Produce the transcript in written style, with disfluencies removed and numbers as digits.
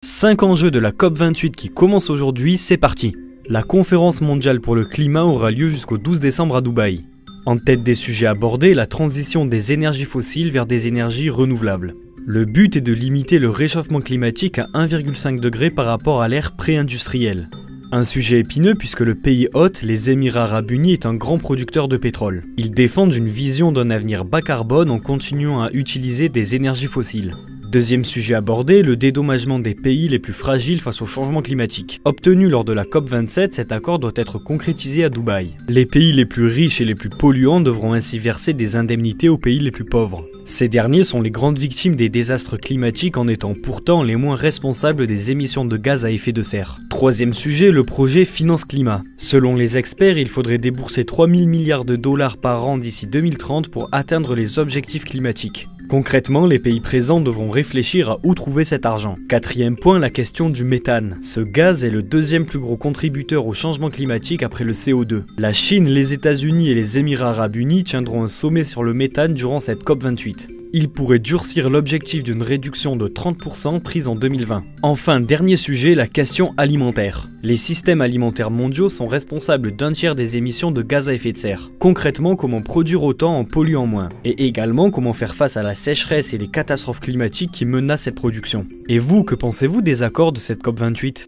5 enjeux de la COP28 qui commence aujourd'hui, c'est parti. La conférence mondiale pour le climat aura lieu jusqu'au 12 décembre à Dubaï. En tête des sujets abordés, la transition des énergies fossiles vers des énergies renouvelables. Le but est de limiter le réchauffement climatique à 1,5 degré par rapport à l'ère pré-industrielle. Un sujet épineux puisque le pays hôte, les Émirats Arabes Unis, est un grand producteur de pétrole. Ils défendent une vision d'un avenir bas carbone en continuant à utiliser des énergies fossiles. Deuxième sujet abordé, le dédommagement des pays les plus fragiles face au changement climatique. Obtenu lors de la COP27, cet accord doit être concrétisé à Dubaï. Les pays les plus riches et les plus polluants devront ainsi verser des indemnités aux pays les plus pauvres. Ces derniers sont les grandes victimes des désastres climatiques en étant pourtant les moins responsables des émissions de gaz à effet de serre. Troisième sujet, le projet Finance Climat. Selon les experts, il faudrait débourser 3000 milliards de dollars par an d'ici 2030 pour atteindre les objectifs climatiques. Concrètement, les pays présents devront réfléchir à où trouver cet argent. Quatrième point, la question du méthane. Ce gaz est le deuxième plus gros contributeur au changement climatique après le CO2. La Chine, les États-Unis et les Émirats Arabes Unis tiendront un sommet sur le méthane durant cette COP28. Il pourrait durcir l'objectif d'une réduction de 30% prise en 2020. Enfin, dernier sujet, la question alimentaire. Les systèmes alimentaires mondiaux sont responsables d'un tiers des émissions de gaz à effet de serre. Concrètement, comment produire autant en polluant moins? Et également, comment faire face à la sécheresse et les catastrophes climatiques qui menacent cette production? Et vous, que pensez-vous des accords de cette COP28?